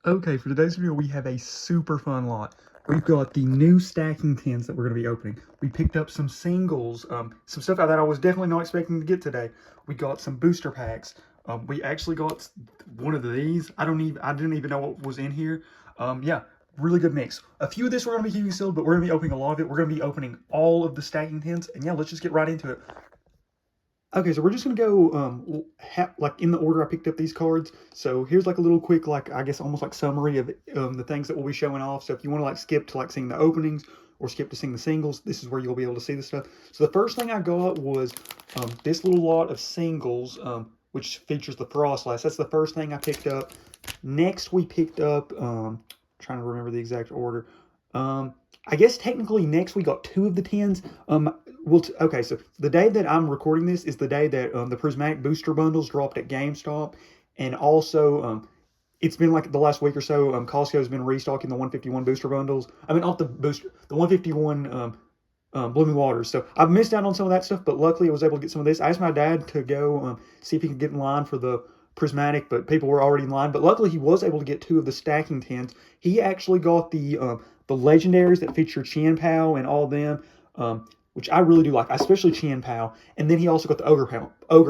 Okay, for today's video, we have a super fun lot. We've got the new stacking tins that we're going to be opening. We picked up some singles, some stuff that I was definitely not expecting to get today. We got some booster packs. We actually got one of these. I didn't even know what was in here. Yeah, really good mix. A few of this we're going to be keeping sealed, but we're going to be opening a lot of it. We're going to be opening all of the stacking tins, and yeah, let's just get right into it. Okay, so we're just gonna go like in the order I picked up these cards. So here's like a little quick, like I guess almost like summary of the things that we'll be showing off. So if you want to like skip to like seeing the openings or skip to seeing the singles, this is where you'll be able to see the stuff. So the first thing I got was this little lot of singles, which features the Frostlass. That's the first thing I picked up. Next we picked up, trying to remember the exact order. I guess technically next we got two of the tins. Okay, so the day that I'm recording this is the day that the Prismatic Booster Bundles dropped at GameStop, and also it's been like the last week or so. Costco's been restocking the 151 Booster Bundles. I mean, not the booster, the 151 Blooming Waters. So I've missed out on some of that stuff, but luckily I was able to get some of this. I asked my dad to go see if he could get in line for the Prismatic, but people were already in line. But luckily he was able to get two of the stacking tins. He actually got the legendaries that feature Chien Pao and all them. Which I really do like, especially Chien Pao. And then he also got the Ogre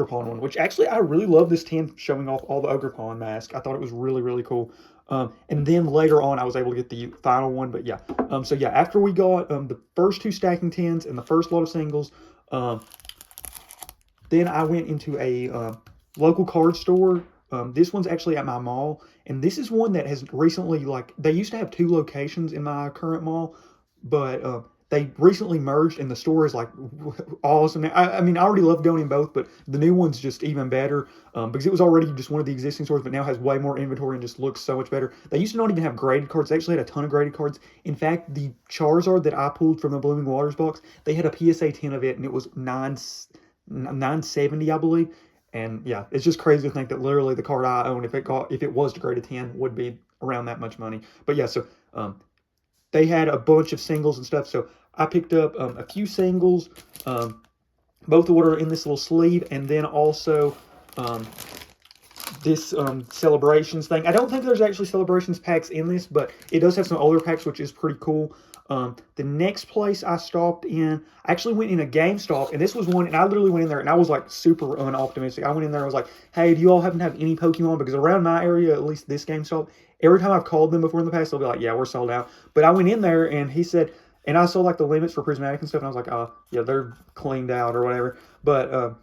Pawn one, which actually I really love this tin showing off all the Ogre Pawn mask. I thought it was really, really cool. And then later on, I was able to get the final one. But yeah, so yeah, after we got the first two stacking tins and the first lot of singles, then I went into a local card store. This one's actually at my mall, and this is one that has recently, like, they used to have two locations in my current mall, but they recently merged, and the store is like awesome. I mean, I already love going in both, but the new one's just even better because it was already just one of the existing stores, but now has way more inventory and just looks so much better. They used to not even have graded cards. They actually had a ton of graded cards. In fact, the Charizard that I pulled from the Blooming Waters box, they had a PSA 10 of it, and it was 970, I believe. And yeah, it's just crazy to think that literally the card I own, if it was graded 10, would be around that much money. But yeah, so they had a bunch of singles and stuff. So I picked up a few singles, both of what are in this little sleeve, and then also this celebrations thing. I don't think there's actually celebrations packs in this, but it does have some older packs, which is pretty cool. The next place I stopped in, I actually went in a GameStop, and this was one, and I literally went in there, and I was like super unoptimistic. I went in there, I was like, hey, do you all happen to have any Pokemon? Because around my area, at least this GameStop, every time I've called them before in the past, they'll be like, yeah, we're sold out. But I went in there, and he said, and I saw like the limits for Prismatic and stuff, and I was like, oh, yeah, they're cleaned out or whatever. But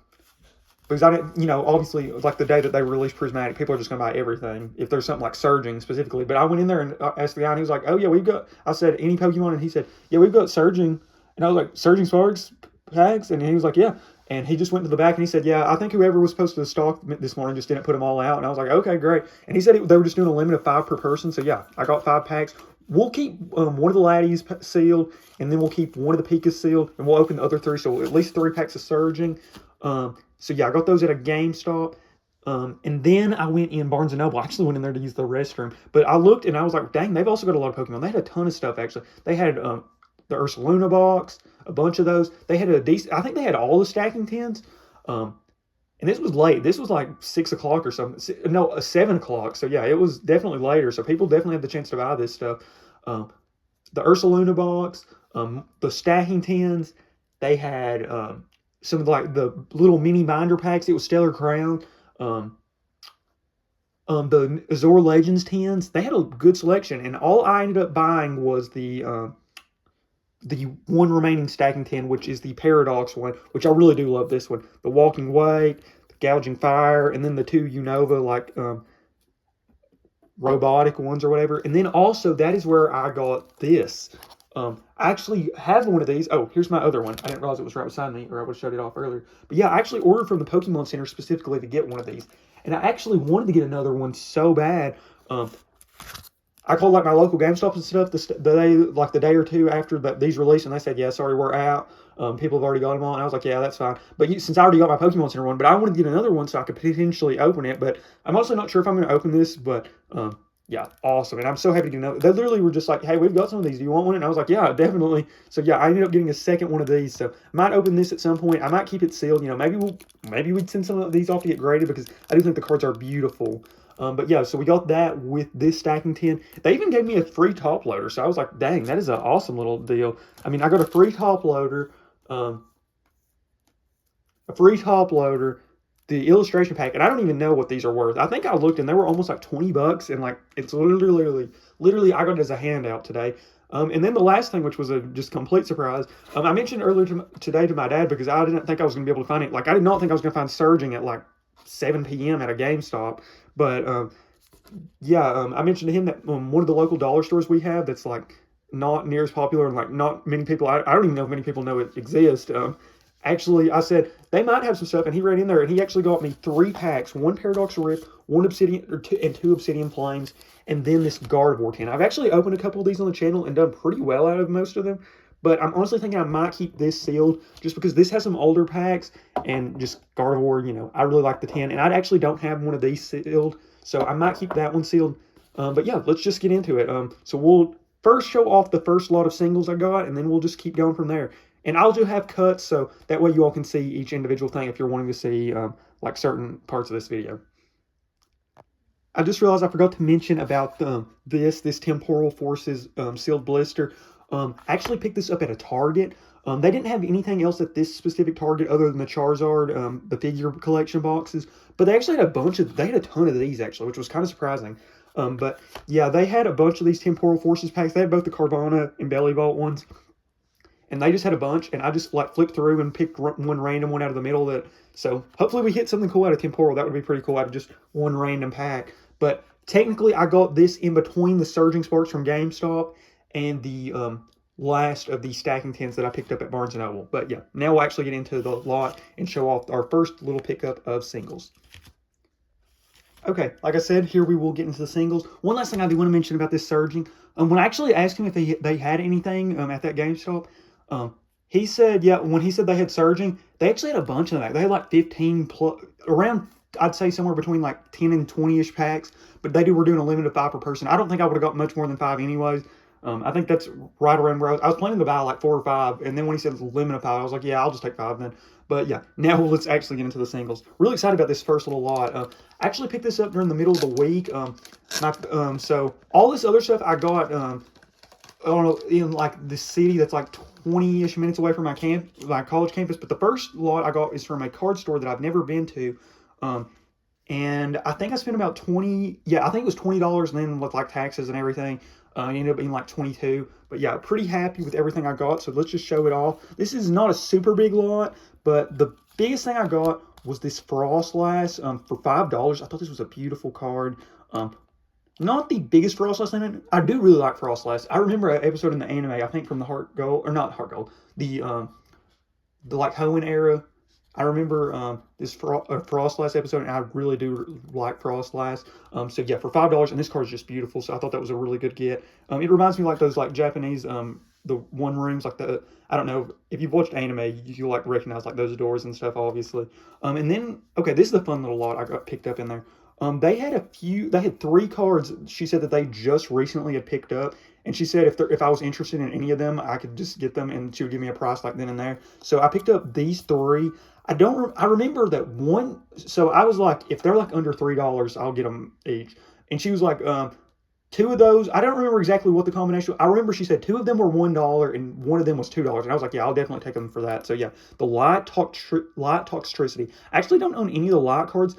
because I didn't, obviously, like the day that they released Prismatic, people are just going to buy everything if there's something like Surging specifically. But I went in there and asked the guy, and he was like, oh, yeah, I said, any Pokemon? And he said, yeah, we've got Surging. And I was like, Surging Sparks packs? And he was like, yeah. And he just went to the back and he said, yeah, I think whoever was supposed to stock this morning just didn't put them all out. And I was like, okay, great. And he said they were just doing a limit of 5 per person. So yeah, I got 5 packs. We'll keep one of the Laddies sealed, and then we'll keep one of the Pikas sealed, and we'll open the other 3. So at least 3 packs of Surging. So yeah, I got those at a GameStop. And then I went in Barnes & Noble. I actually went in there to use the restroom. But I looked and I was like, dang, they've also got a lot of Pokemon. They had a ton of stuff, actually. They had the Ursaluna box, a bunch of those. They had I think they had all the stacking tins. And this was late. This was like 6 o'clock or something. No, 7 o'clock. So yeah, it was definitely later. So people definitely had the chance to buy this stuff. The Ursaluna box, the stacking tins. They had some of like the little mini binder packs. It was Stellar Crown. The Azure Legends tins. They had a good selection, and all I ended up buying was the one remaining stacking tin, which is the Paradox one, which I really do love this one. The Walking Wake, the Gouging Fire, and then the 2 Unova, like robotic ones or whatever. And then also, that is where I got this. I actually have one of these. Oh, here's my other one. I didn't realize it was right beside me, or I would have showed it off earlier. But yeah, I actually ordered from the Pokemon Center specifically to get one of these. And I actually wanted to get another one so bad. I called like my local GameStop and stuff the day or two after these released, and they said, yeah, sorry, we're out. People have already got them all. And I was like, yeah, that's fine. But since I already got my Pokemon Center one, but I wanted to get another one so I could potentially open it. But I'm also not sure if I'm going to open this, but yeah, awesome. And I'm so happy to know. They literally were just like, hey, we've got some of these. Do you want one? And I was like, yeah, definitely. So yeah, I ended up getting a second one of these. So I might open this at some point. I might keep it sealed. Maybe we'd send some of these off to get graded because I do think the cards are beautiful. But yeah, so we got that with this stacking tin. They even gave me a free top loader, so I was like, dang, that is an awesome little deal. I mean, I got a free top loader, the illustration pack, and I don't even know what these are worth. I think I looked and they were almost like 20 bucks, and like it's literally I got it as a handout today. And then the last thing, which was a just complete surprise, I mentioned earlier today to my dad because I didn't think I was going to be able to find it. Like I did not think I was going to find Surging at like 7 p.m. at a GameStop, but yeah, I mentioned to him that one of the local dollar stores we have that's like not near as popular and like not many people. I don't even know if many people know it exists. Actually, I said they might have some stuff, and he ran in there and he actually got me 3 packs: one Paradox Rift, one Obsidian, and 2 Obsidian Flames, and then this Gardevoir Tin. I've actually opened a couple of these on the channel and done pretty well out of most of them. But I'm honestly thinking I might keep this sealed just because this has some older packs and just Gardevoir, you know, I really like the tin. And I actually don't have one of these sealed, so I might keep that one sealed. But yeah, let's just get into it. So we'll first show off the first lot of singles I got, and then we'll just keep going from there. And I'll do have cuts, so that way you all can see each individual thing if you're wanting to see like certain parts of this video. I just realized I forgot to mention about this Temporal Forces sealed blister. I actually picked this up at a Target. They didn't have anything else at this specific Target other than the Charizard, the figure collection boxes. But they actually had they had a ton of these actually, which was kind of surprising. But yeah, they had a bunch of these Temporal Forces packs. They had both the Carvana and Belly Vault ones. And they just had a bunch, and I just like flipped through and picked one random one out of the middle. So hopefully we hit something cool out of Temporal. That would be pretty cool out of just one random pack. But technically, I got this in between the Surging Sparks from GameStop and the last of the stacking tins that I picked up at Barnes & Noble. But yeah, now we'll actually get into the lot and show off our first little pickup of singles. Okay, like I said, here we will get into the singles. One last thing I do want to mention about this Surging. When I actually asked him if they had anything at that GameStop, he said, yeah, when he said they had Surging, they actually had a bunch of that. They had like 15 plus, around, I'd say somewhere between like 10 and 20-ish packs, but they were doing a limit of 5 per person. I don't think I would have got much more than 5 anyways. I think that's right around where I was planning to buy like 4 or 5, and then when he said limit of 5, I was like, yeah, I'll just take 5 then. But yeah, now let's actually get into the singles. Really excited about this first little lot. I actually picked this up during the middle of the week. So all this other stuff I got I don't know, in like the city that's like 20-ish minutes away from my college campus. But the first lot I got is from a card store that I've never been to. And I think I spent about I think it was $20, and then with like taxes and everything, it ended up being like 22. But yeah, pretty happy with everything I got. So let's just show it off. This is not a super big lot, but the biggest thing I got was this Frostlass for $5. I thought this was a beautiful card. Not the biggest Frostlass in it. I do really like Frostlass. I remember an episode in the anime, I think from the Heart Gold, or not Heart Gold, the like Hoenn era. I remember this Frostlass episode, and I really do like Frostlass. So yeah, for $5, and this card is just beautiful. So I thought that was a really good get. It reminds me like those like Japanese the one rooms, like I don't know if you've watched anime, you like recognize like those doors and stuff, obviously. And then okay, this is the fun little lot I got picked up in there. They had 3 cards. She said that they just recently had picked up, and she said if I was interested in any of them, I could just get them, and she would give me a price like then and there. So I picked up these 3. I remember that one. So I was like, if they're like under $3, I'll get them each. And she was like, 2 of those. I don't remember exactly what the combination. I remember she said 2 of them were $1 and 1 of them was $2. And I was like, yeah, I'll definitely take them for that. So yeah, the Light Toxtricity. I actually don't own any of the Light cards.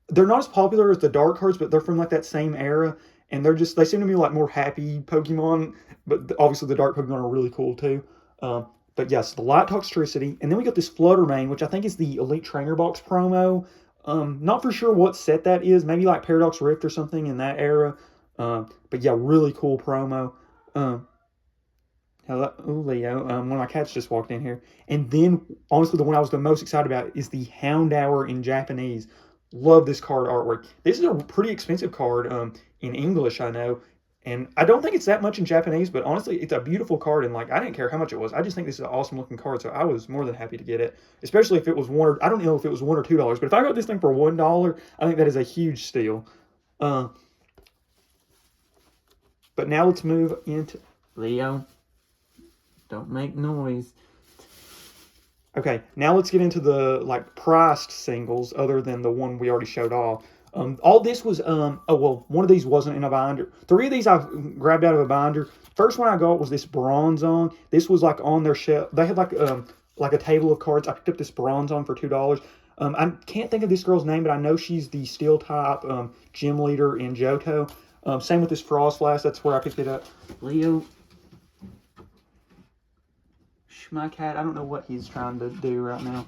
They're not as popular as the Dark cards, but they're from like that same era, and they seem to be like more happy Pokemon. But obviously the Dark Pokemon are really cool too. But yes, the Light Toxtricity, and then we got this Fluttermane, which I think is the Elite Trainer Box promo. Not for sure what set that is. Maybe like Paradox Rift or something in that era. But yeah, really cool promo. Hello, Leo. One of my cats just walked in here. And then, honestly, the one I was the most excited about is the Houndour in Japanese. Love this card artwork. This is a pretty expensive card in English, I know. And I don't think it's that much in Japanese, but honestly, it's a beautiful card, and like I didn't care how much it was. I just think this is an awesome looking card, so I was more than happy to get it. Especially if it was I don't know if it was $1 or $2, but if I got this thing for $1, I think that is a huge steal. But now let's move into Leo. Don't make noise. Okay, now let's get into the like priced singles other than the one we already showed off. All this was, oh, well, one of these wasn't in a binder. 3 of these I grabbed out of a binder. First one I got was this Bronzong. This was like on their shelf. They had like a table of cards. I picked up this Bronzong for $2. I can't think of this girl's name, but I know she's the steel type gym leader in Johto. Same with this Frostlass. That's where I picked it up. Leo, my cat, I don't know what he's trying to do right now.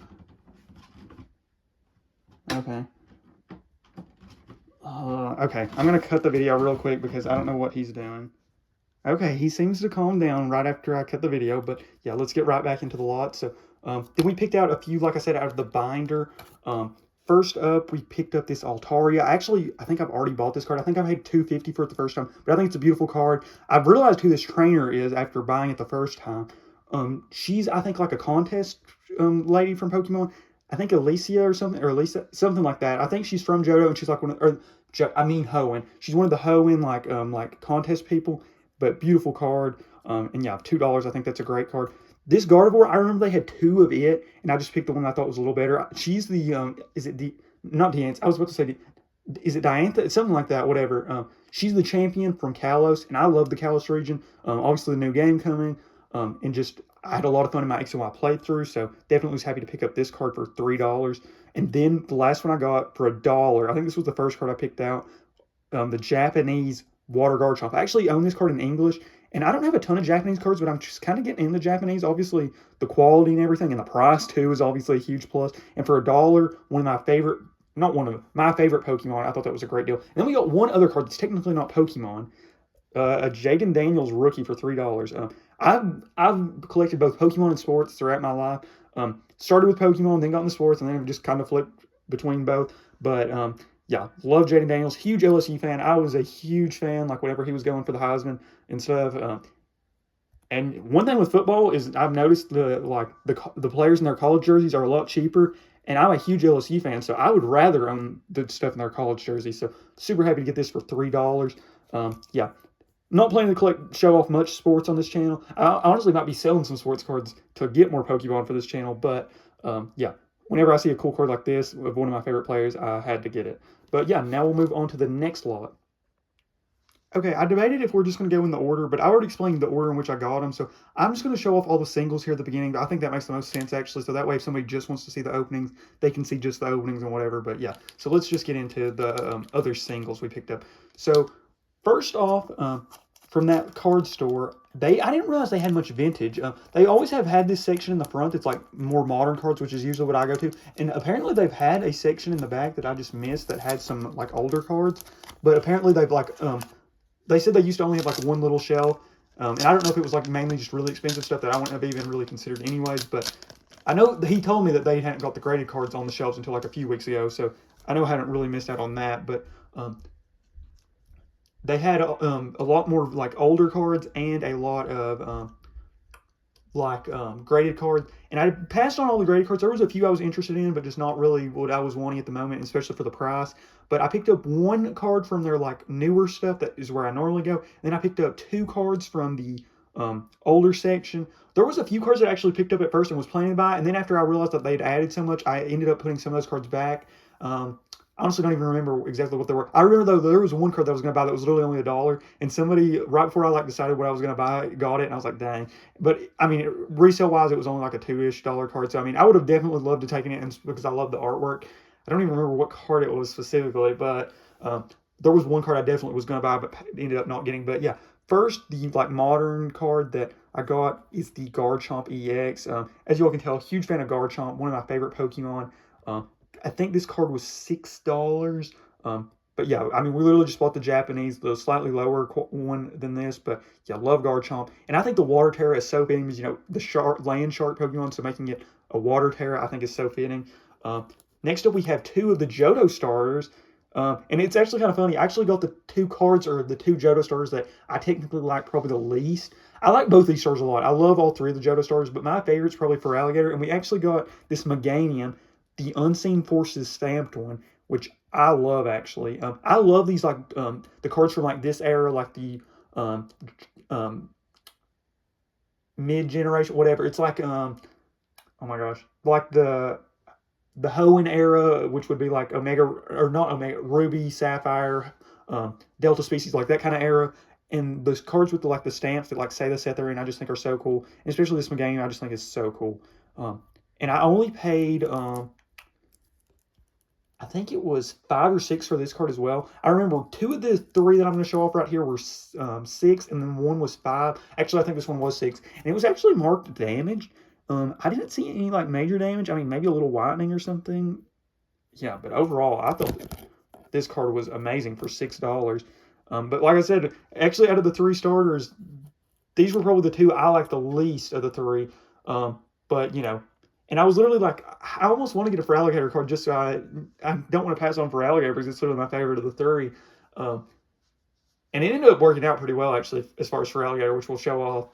Okay. Okay, I'm going to cut the video real quick because I don't know what he's doing. Okay, he seems to calm down right after I cut the video, but yeah, let's get right back into the lot. So then we picked out a few, like I said, out of the binder. First up, we picked up this Altaria. I think I've already bought this card. I think I paid $2.50 for it the first time, but I think it's a beautiful card. I've realized who this trainer is after buying it the first time. She's, I think, like a contest lady from Pokemon. I think Alicia or something, or Elisa, something like that. I think she's from Johto, and she's like one of, Hoenn. She's one of the Hoenn like contest people. But beautiful card. And yeah, $2. I think that's a great card. This Gardevoir, I remember they had 2 of it, and I just picked the one I thought was a little better. She's the is it not Diantha? I was about to say, is it Diantha? It's something like that. Whatever. She's the champion from Kalos, and I love the Kalos region. Obviously, the new game coming. And just I had a lot of fun in my X and Y playthrough, so definitely was happy to pick up this card for $3. And then the last one I got for $1. I think this was the first card I picked out. The Japanese Water Garchomp. I actually own this card in English, and I don't have a ton of Japanese cards, but I'm just kind of getting into Japanese. Obviously, the quality and everything, and the price too is obviously a huge plus. And for $1, one of my favorite, not one of them, my favorite Pokemon. I thought that was a great deal. And then we got one other card that's technically not Pokemon, a Jaden Daniels rookie for $3. I've collected both Pokemon and sports throughout my life. Started with Pokemon, then got into sports, and then just kind of flipped between both. But yeah, love Jaden Daniels. Huge LSU fan. I was a huge fan, like whenever he was going for the Heisman and stuff. And one thing with football is I've noticed the players in their college jerseys are a lot cheaper. And I'm a huge LSU fan, so I would rather own the stuff in their college jerseys. So super happy to get this for $3. Yeah, not planning to show off much sports on this channel. I honestly might be selling some sports cards to get more Pokemon for this channel. But yeah, whenever I see a cool card like this of one of my favorite players, I had to get it. But yeah, now we'll move on to the next lot. Okay, I debated if we're just going to go in the order, but I already explained the order in which I got them, so I'm just going to show off all the singles here at the beginning. I think that makes the most sense, actually, so that way if somebody just wants to see the openings, they can see just the openings and whatever. But yeah, so let's just get into the other singles we picked up. So first off, from that card store, I didn't realize they had much vintage. They always have had this section in the front that's like more modern cards, which is usually what I go to. And apparently they've had a section in the back that I just missed that had some like older cards. But apparently they've like, they said they used to only have like one little shelf. And I don't know if it was like mainly just really expensive stuff that I wouldn't have even really considered anyways. But I know he told me that they hadn't got the graded cards on the shelves until like a few weeks ago. So I know I hadn't really missed out on that. But they had a lot more like older cards and a lot of graded cards. And I passed on all the graded cards. There was a few I was interested in, but just not really what I was wanting at the moment, especially for the price. But I picked up one card from their like newer stuff that is where I normally go. And then I picked up 2 cards from the older section. There was a few cards that I actually picked up at first and was planning to buy. And then after I realized that they'd added so much, I ended up putting some of those cards back. I honestly don't even remember exactly what they were. I remember though there was one card that I was going to buy that was literally only $1, and somebody right before I like decided what I was going to buy got it, and I was like, dang. But I mean, resale wise, it was only like a $2-ish card. So I mean, I would have definitely loved to take it because I love the artwork. I don't even remember what card it was specifically, but there was one card I definitely was going to buy, but ended up not getting. But yeah, first the like modern card that I got is the Garchomp EX. As you all can tell, huge fan of Garchomp, one of my favorite Pokemon. I think this card was $6. But yeah, I mean, we literally just bought the Japanese, the slightly lower one than this. But yeah, love Garchomp. And I think the Water Terra is so fitting because, you know, the land shark Pokemon, so making it a Water Terra I think is so fitting. Next up, we have 2 of the Johto starters. And it's actually kind of funny. I actually got the 2 cards, or the 2 Johto starters that I technically like probably the least. I like both these stars a lot. I love all 3 of the Johto stars, but my favorite's probably for Alligator. And we actually got this Meganium, the Unseen Forces stamped one, which I love actually. I love these like the cards from like this era, like the mid-generation, whatever. It's like oh my gosh, like the the Hoenn era, which would be like Omega, or not Omega, Ruby, Sapphire, Delta species, like that kind of era. And those cards with the, like the stamps that like say the set they're in, I just think are so cool. And especially this Meganium, I just think is so cool. And I only paid, I think it was 5 or 6 for this card as well. I remember 2 of the 3 that I'm going to show off right here were 6, and then 1 was 5. Actually, I think this one was 6, and it was actually marked damaged. I didn't see any like major damage. I mean, maybe a little whitening or something. Yeah, but overall, I thought this card was amazing for $6. But like I said, actually, out of the 3 starters, these were probably the 2 I liked the least of the 3. But you know. And I was literally like, I almost want to get a Feraligatr card just so I don't want to pass on Feraligatr because it's literally my favorite of the 3. And it ended up working out pretty well, actually, as far as Feraligatr, which we'll show off.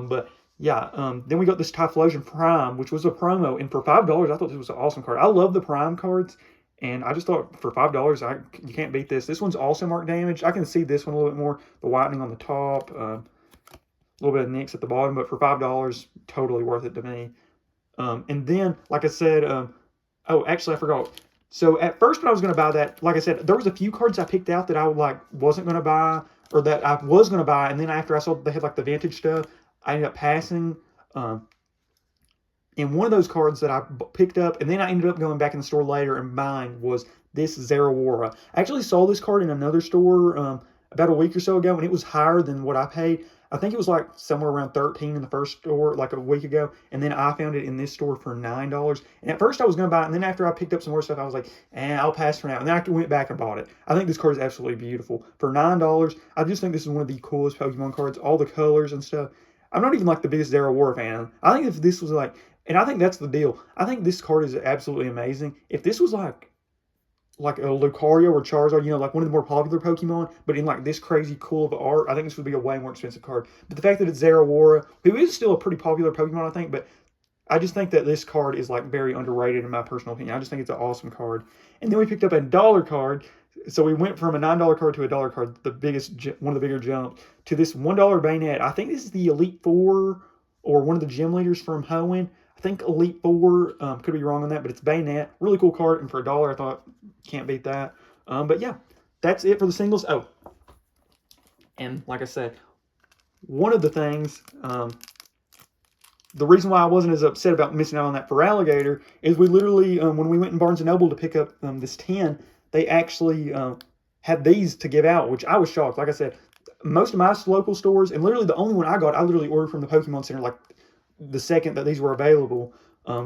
But yeah, then we got this Typhlosion Prime, which was a promo. And for $5, I thought this was an awesome card. I love the Prime cards. And I just thought for $5, you can't beat this. This one's also marked damage. I can see this one a little bit more. The whitening on the top, a little bit of nicks at the bottom. But for $5, totally worth it to me. And then, like I said, oh, actually, I forgot. So at first when I was going to buy that, like I said, there was a few cards I picked out that I wasn't going to buy, or that I was going to buy, and then after I saw they had like the vintage stuff, I ended up passing. And one of those cards that I picked up, and then I ended up going back in the store later and buying, was this Gardevoir. I actually saw this card in another store about a week or so ago, and it was higher than what I paid. I think it was like somewhere around 13 in the first store like a week ago. And then I found it in this store for $9. And at first I was going to buy it. And then after I picked up some more stuff, I was like, I'll pass for now. And then I went back and bought it. I think this card is absolutely beautiful. For $9, I just think this is one of the coolest Pokemon cards. All the colors and stuff. I'm not even like the biggest Gardevoir fan. I think if this was like, and I think that's the deal. I think this card is absolutely amazing. If this was like a Lucario or Charizard, you know, like one of the more popular Pokemon, but in like this crazy cool of art, I think this would be a way more expensive card. But the fact that it's Gardevoir, who is still a pretty popular Pokemon, I think, but I just think that this card is like very underrated in my personal opinion. I just think it's an awesome card. And then we picked up a dollar card. So we went from a $9 card to a dollar card, one of the bigger jumps, to this $1 Bayonet. I think this is the Elite Four or one of the gym leaders from Hoenn. I think Elite Four, could be wrong on that, but it's Bayonet. Really cool card, and for $1, I thought, can't beat that. But yeah, that's it for the singles. Oh, and like I said, one of the things, the reason why I wasn't as upset about missing out on that Feraligatr is we literally, when we went in Barnes & Noble to pick up this tin, they actually had these to give out, which I was shocked. Like I said, most of my local stores, and literally the only one I got, I literally ordered from the Pokemon Center like the second that these were available.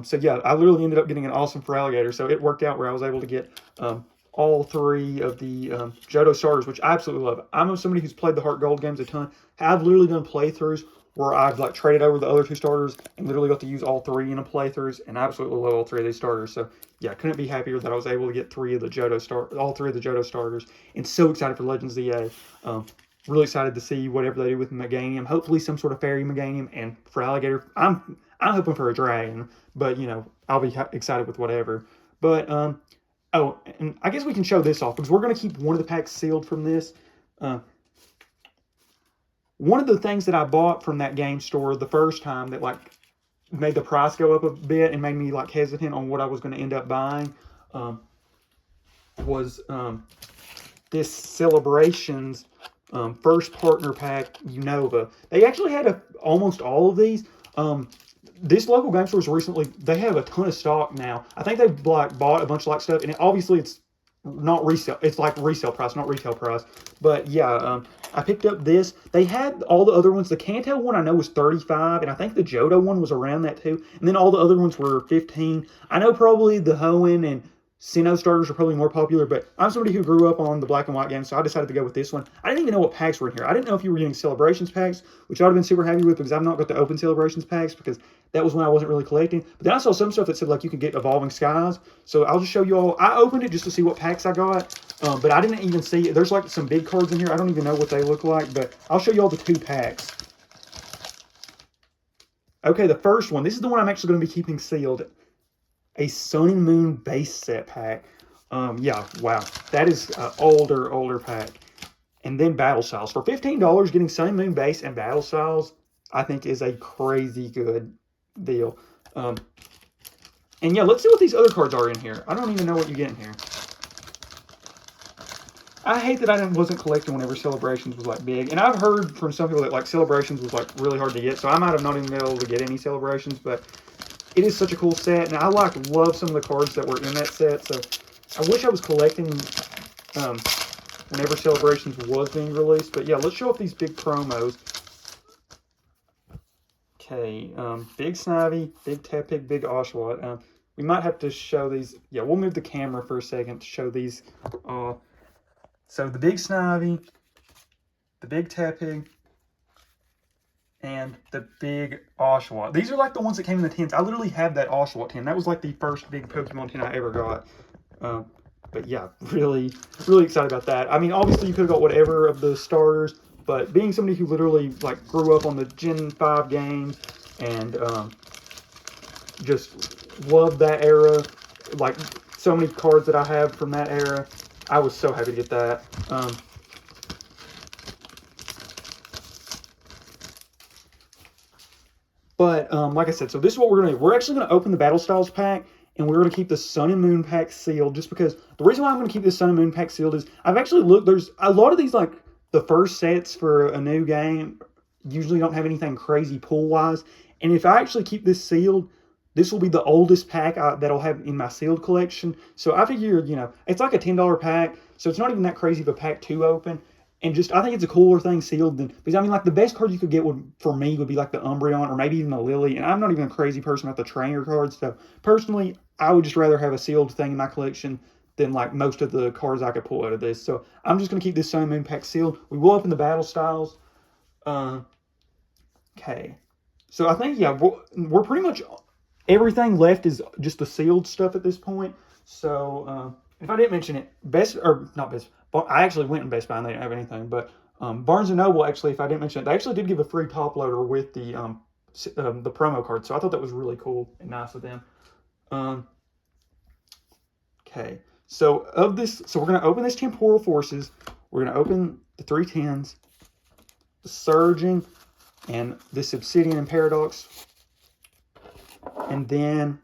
So yeah, I literally ended up getting an awesome Feraligatr. So it worked out where I was able to get all 3 of the Johto starters, which I absolutely love. I'm somebody who's played the Heart Gold games a ton. I've literally done playthroughs where I've like traded over the other 2 starters and literally got to use all 3 in a playthroughs, and I absolutely love all 3 of these starters. So yeah, couldn't be happier that I was able to get all 3 of the Johto starters, and so excited for Legends ZA. Really excited to see whatever they do with Meganium. Hopefully some sort of fairy Meganium, and for Alligator, I'm hoping for a dragon, but you know, I'll be excited with whatever. But oh, and I guess we can show this off because we're going to keep one of the packs sealed from this. One of the things that I bought from that game store the first time that like made the price go up a bit and made me like hesitant on what I was going to end up buying was this Celebrations first partner pack Unova. They actually had almost all of these. This local game store recently, they have a ton of stock now. I think they've like bought a bunch of like stuff, and obviously it's not resale. It's like resale price, not retail price. But yeah, I picked up this. They had all the other ones. The Kanto one I know was $35, and I think the Johto one was around that too. And then all the other ones were $15. I know probably the Hoenn and Sinnoh starters are probably more popular, but I'm somebody who grew up on the black and white games, so I decided to go with this one. I didn't even know what packs were in here. I didn't know if you were getting Celebrations packs, which I would have been super happy with because I've not got the open Celebrations packs because that was when I wasn't really collecting. But then I saw some stuff that said like you could get Evolving Skies, so I'll just show you all. I opened it just to see what packs I got, but I didn't even see it. There's like some big cards in here. I don't even know what they look like, but I'll show you all the 2 packs. Okay, the first one. This is the one I'm actually going to be keeping sealed. A Sun and Moon base set pack. Yeah, wow. That is an older pack. And then Battle Styles. For $15, getting Sun and Moon base and Battle Styles, I think is a crazy good deal. And yeah, let's see what these other cards are in here. I don't even know what you get in here. I hate that I wasn't collecting whenever Celebrations was like big. And I've heard from some people that like Celebrations was like really hard to get. So I might have not even been able to get any Celebrations. But it is such a cool set. And I love some of the cards that were in that set. So I wish I was collecting whenever Celebrations was being released. But yeah, let's show off these big promos. Okay, big Snivy, big Tepig, big Oshawott. We might have to show these. Yeah, we'll move the camera for a second to show these. So the big Snivy, the big Tepig, and the big Oshawott. These are like the ones that came in the tins. I literally have that Oshawott tin. That was like the first big Pokemon tin I ever got. But yeah, really, really excited about that. I mean, obviously you could have got whatever of the starters, but being somebody who literally like grew up on the Gen 5 games and just loved that era, like so many cards that I have from that era, I was so happy to get that. But like I said, so this is what we're going to do. We're actually going to open the Battle Styles pack, and we're going to keep the Sun and Moon pack sealed, just because the reason why I'm going to keep this Sun and Moon pack sealed is I've actually looked, there's a lot of these, like the first sets for a new game usually don't have anything crazy pull-wise, and if I actually keep this sealed, this will be the oldest pack that I'll have in my sealed collection. So I figured, you know, it's like a $10 pack, so it's not even that crazy of a pack to open. And just, I think it's a cooler thing sealed than, because I mean, like the best card you could get for me would be like the Umbreon or maybe even the Lily. And I'm not even a crazy person about the trainer cards. So personally, I would just rather have a sealed thing in my collection than like most of the cards I could pull out of this. So I'm just going to keep this Sun and Moon pack sealed. We will open the Battle Styles. Okay. So I think, yeah, we're pretty much, everything left is just the sealed stuff at this point. So if I didn't mention it, I actually went in Best Buy and they didn't have anything. But Barnes & Noble, actually, if I didn't mention it, they actually did give a free top loader with the promo card. So I thought that was really cool and nice of them. Okay. So of this, so we're going to open this Temporal Forces. We're going to open the 3 tins, the Surging, and this Obsidian and Paradox. And then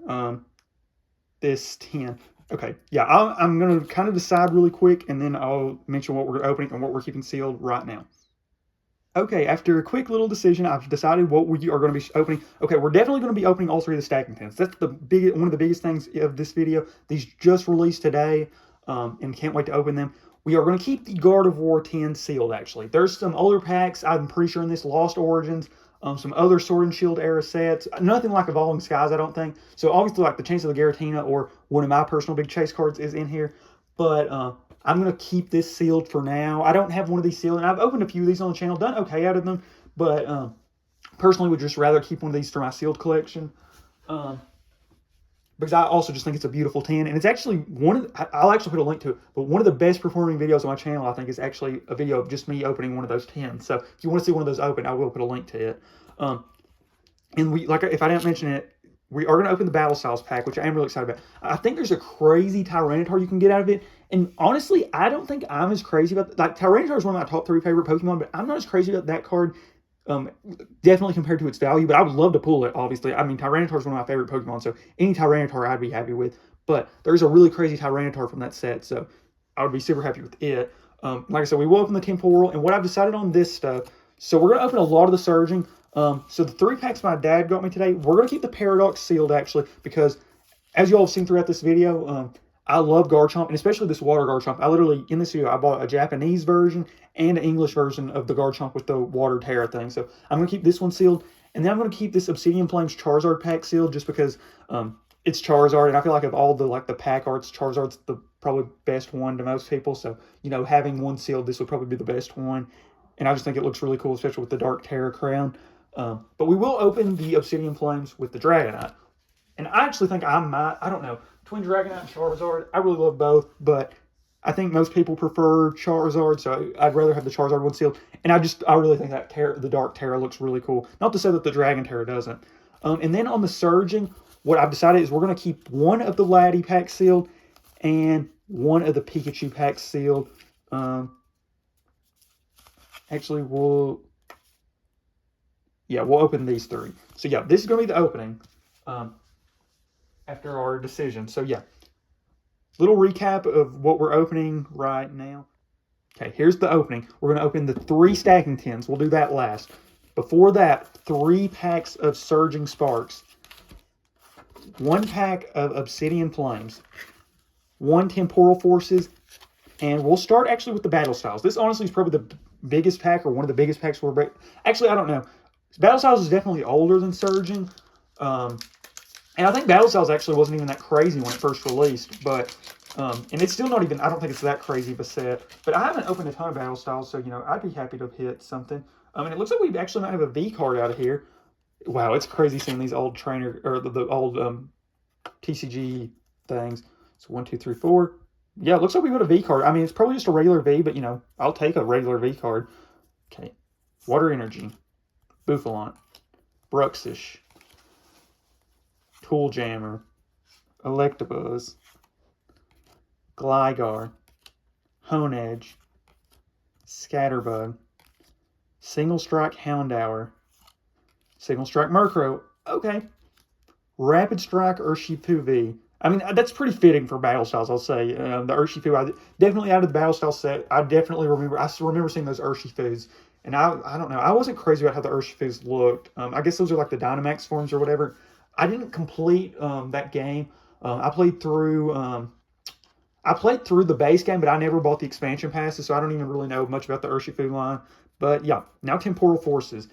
this 10. Okay, yeah, I'm going to kind of decide really quick, and then I'll mention what we're opening and what we're keeping sealed right now. Okay, after a quick little decision, I've decided what we are going to be opening. Okay, we're definitely going to be opening all 3 of the stacking tins. That's one of the biggest things of this video. These just released today, and can't wait to open them. We are going to keep the Gardevoir tin sealed, actually. There's some older packs, I'm pretty sure, in this Lost Origins. Some other Sword and Shield era sets. Nothing like Evolving Skies, I don't think. So obviously, like the Chance of the Giratina or one of my personal big chase cards is in here. But I'm going to keep this sealed for now. I don't have one of these sealed. And I've opened a few of these on the channel, done okay out of them. But personally would just rather keep one of these for my sealed collection. Because I also just think it's a beautiful tin. And it's actually I'll actually put a link to it, but one of the best performing videos on my channel, I think, is actually a video of just me opening one of those tins. So if you want to see one of those open, I will put a link to it. And if I didn't mention it, we are going to open the Battle Styles pack, which I am really excited about. I think there's a crazy Tyranitar you can get out of it. And honestly, I don't think I'm as crazy about, like, Tyranitar is one of my top 3 favorite Pokemon, but I'm not as crazy about that card. Definitely compared to its value, but I would love to pull it, obviously. I mean, Tyranitar is one of my favorite Pokemon, so any Tyranitar I'd be happy with. But there's a really crazy Tyranitar from that set, so I would be super happy with it. Like I said, we will open the Temporal, and what I've decided on this stuff, so we're going to open a lot of the Surging. So the 3 packs my dad got me today, we're going to keep the Paradox sealed, actually, because as you all have seen throughout this video, I love Garchomp, and especially this water Garchomp. I literally, in this video, I bought a Japanese version and an English version of the Garchomp with the water Terra thing. So I'm going to keep this one sealed. And then I'm going to keep this Obsidian Flames Charizard pack sealed just because it's Charizard. And I feel like of all the pack arts, Charizard's the probably best one to most people. So, you know, having one sealed, this would probably be the best one. And I just think it looks really cool, especially with the Dark Terra crown. But we will open the Obsidian Flames with the Dragonite. And I actually think I don't know, between Dragonite and Charizard, I really love both, but I think most people prefer Charizard, so I'd rather have the Charizard one sealed. And I really think that the Dark Terra looks really cool. Not to say that the Dragon Terra doesn't. And then on the Surging, what I've decided is we're going to keep one of the Laddie packs sealed and one of the Pikachu packs sealed. Actually, we'll open these 3. So yeah, this is going to be the opening. after our decision. So yeah, little recap of what we're opening right now. Okay, here's the opening. We're going to open the 3 stacking tins. We'll do that last. Before that, 3 packs of Surging Sparks, 1 pack of Obsidian Flames, 1 Temporal Forces, and we'll start actually with the Battle Styles. This honestly is probably the biggest pack, or one of the biggest packs we're breaking. Actually, I don't know. Battle Styles is definitely older than Surging. And I think Battle Styles actually wasn't even that crazy when it first released, but and it's still not even, I don't think it's that crazy of a set. But I haven't opened a ton of Battle Styles, so, you know, I'd be happy to hit something. And it looks like we actually might have a V card out of here. Wow, it's crazy seeing these old trainer, or the old TCG things. So 1, 2, 3, 4. Yeah, it looks like we got a V card. I mean, it's probably just a regular V, but, you know, I'll take a regular V card. Okay. Water Energy. Bouffalant. Bruxish. Tool Jammer. Electabuzz. Gligar. Honedge. Scatterbug. Single Strike Houndour. Single Strike Murkrow. Okay. Rapid Strike Urshifu V. I mean, that's pretty fitting for Battle Styles, I'll say. The Urshifu, definitely out of the Battle Style set, I still remember seeing those Urshifus. And I don't know, I wasn't crazy about how the Urshifus looked. I guess those are like the Dynamax forms or whatever. I didn't complete that game. I played through the base game, but I never bought the expansion passes, so I don't even really know much about the Urshifu line. But yeah, now Temporal Forces.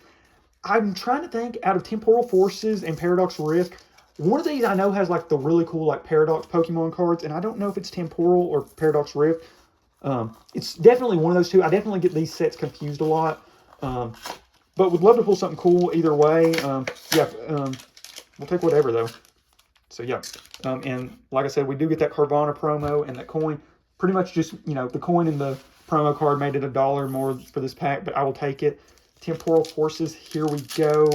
I'm trying to think, out of Temporal Forces and Paradox Rift, one of these I know has like the really cool like Paradox Pokemon cards, and I don't know if it's Temporal or Paradox Rift. It's definitely one of those two. I definitely get these sets confused a lot. But would love to pull something cool either way. We'll take whatever though. So yeah, and like I said, we do get that Carvana promo and that coin. Pretty much just, you know, the coin and the promo card made it $1 more for this pack, but I will take it. Temporal Forces, here we go.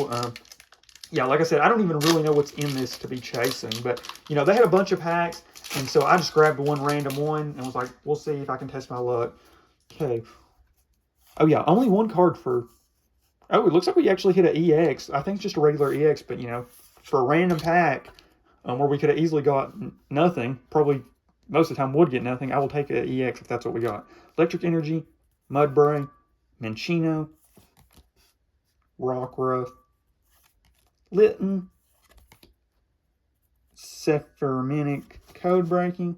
Yeah, like I said, I don't even really know what's in this to be chasing, but, you know, they had a bunch of packs, and so I just grabbed one random one and was like, we'll see if I can test my luck. Okay. Oh yeah, only 1 card for... Oh, it looks like we actually hit an EX. I think it's just a regular EX, but, you know, for a random pack where we could have easily got nothing, probably most of the time would get nothing, I will take an EX if that's what we got. Electric Energy, Mudbray, Minccino, Rockruff, Litten, Sephirotheric Code Breaking,